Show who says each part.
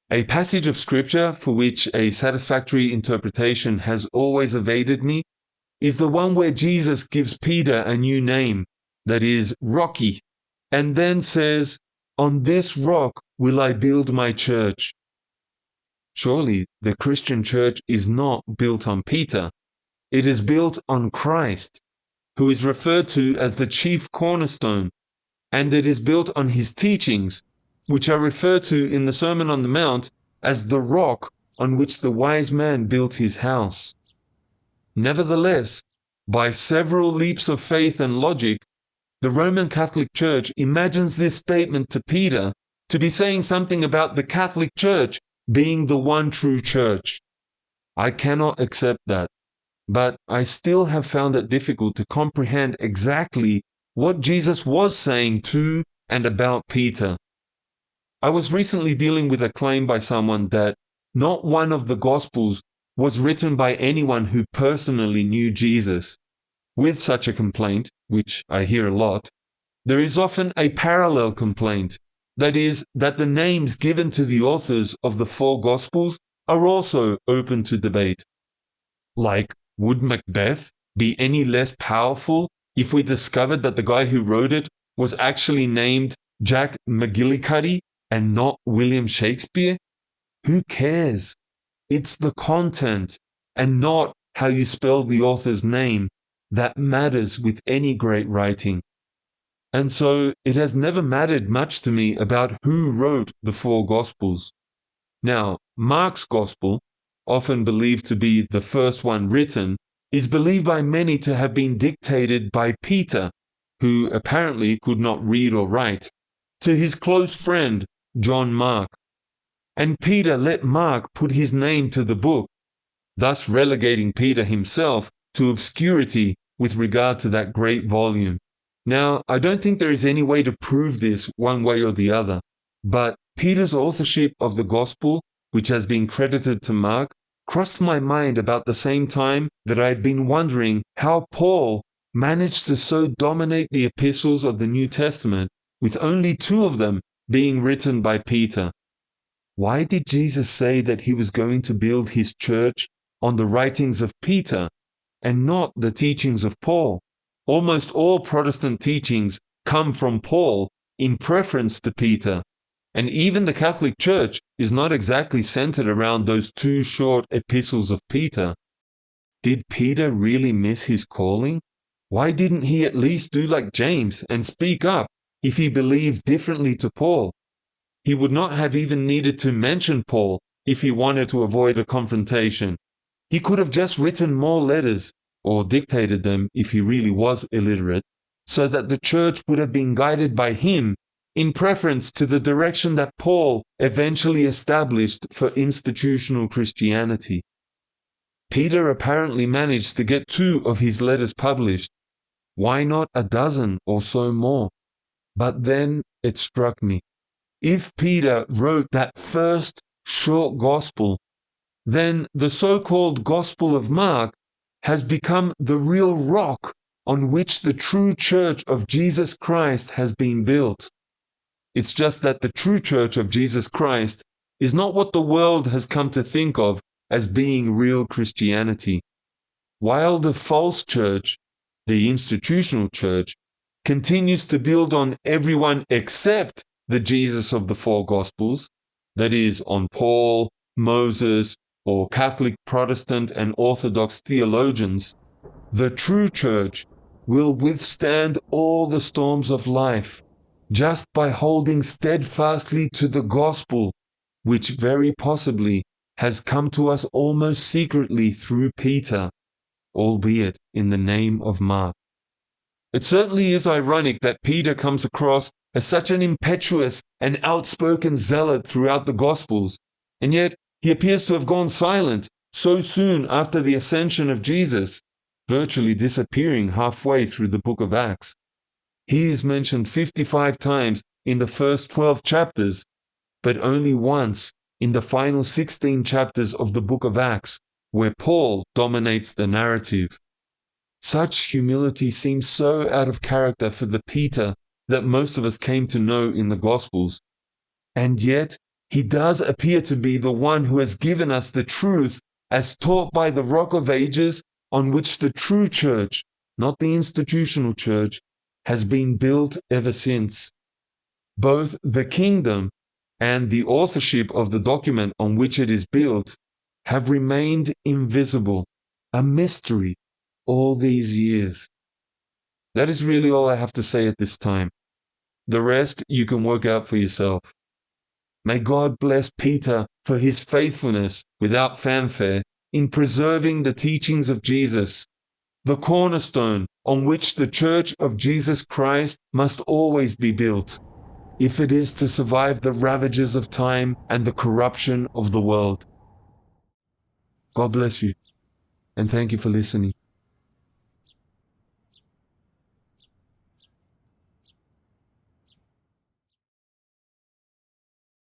Speaker 1: A passage of scripture for which a satisfactory interpretation has always evaded me is the one where Jesus gives Peter a new name, that is, Rocky, and then says, "On this rock will I build my church." Surely the Christian church is not built on Peter. It is built on Christ, who is referred to as the chief cornerstone, and it is built on his teachings, which are referred to in the Sermon on the Mount as the rock on which the wise man built his house. Nevertheless, by several leaps of faith and logic, the Roman Catholic Church imagines this statement to Peter to be saying something about the Catholic Church being the one true church. I cannot accept that, but I still have found it difficult to comprehend exactly what Jesus was saying to and about Peter. I was recently dealing with a claim by someone that not one of the Gospels was written by anyone who personally knew Jesus. With such a complaint, which I hear a lot, there is often a parallel complaint, that is, that the names given to the authors of the 4 Gospels are also open to debate. Like, would Macbeth be any less powerful if we discovered that the guy who wrote it was actually named Jack McGillicuddy and not William Shakespeare? Who cares? It's the content and not how you spell the author's name that matters with any great writing. And so it has never mattered much to me about who wrote the 4 Gospels. Now, Mark's Gospel, often believed to be the first one written, is believed by many to have been dictated by Peter, who apparently could not read or write, to his close friend, John Mark. And Peter let Mark put his name to the book, thus relegating Peter himself to obscurity with regard to that great volume. Now, I don't think there is any way to prove this one way or the other, but Peter's authorship of the Gospel, which has been credited to Mark, crossed my mind about the same time that I had been wondering how Paul managed to so dominate the epistles of the New Testament, with only 2 of them being written by Peter. Why did Jesus say that he was going to build his church on the writings of Peter and not the teachings of Paul? Almost all Protestant teachings come from Paul in preference to Peter, and even the Catholic Church is not exactly centered around those 2 short epistles of Peter. Did Peter really miss his calling? Why didn't he at least do like James and speak up if he believed differently to Paul? He would not have even needed to mention Paul if he wanted to avoid a confrontation. He could have just written more letters, or dictated them if he really was illiterate, so that the church would have been guided by him in preference to the direction that Paul eventually established for institutional Christianity. Peter apparently managed to get 2 of his letters published. Why not a dozen or so more? But then it struck me. If Peter wrote that first short gospel, then the so-called Gospel of Mark has become the real rock on which the true church of Jesus Christ has been built. It's just that the true church of Jesus Christ is not what the world has come to think of as being real Christianity. While the false church, the institutional church, continues to build on everyone except the Jesus of the 4 Gospels, that is, on Paul, Moses, or Catholic, Protestant, and Orthodox theologians, the true church will withstand all the storms of life just by holding steadfastly to the gospel, which very possibly has come to us almost secretly through Peter, albeit in the name of Mark. It certainly is ironic that Peter comes across as such an impetuous and outspoken zealot throughout the Gospels, and yet he appears to have gone silent so soon after the ascension of Jesus, virtually disappearing halfway through the book of Acts. He is mentioned 55 times in the first 12 chapters, but only once in the final 16 chapters of the book of Acts, where Paul dominates the narrative. Such humility seems so out of character for the Peter that most of us came to know in the Gospels, and yet He does appear to be the one who has given us the truth as taught by the Rock of Ages, on which the true church, not the institutional church, has been built ever since. Both the kingdom and the authorship of the document on which it is built have remained invisible, a mystery, all these years. That is really all I have to say at this time. The rest you can work out for yourself. May God bless Peter for his faithfulness without fanfare in preserving the teachings of Jesus, the cornerstone on which the Church of Jesus Christ must always be built, if it is to survive the ravages of time and the corruption of the world. God bless you, and thank you for listening.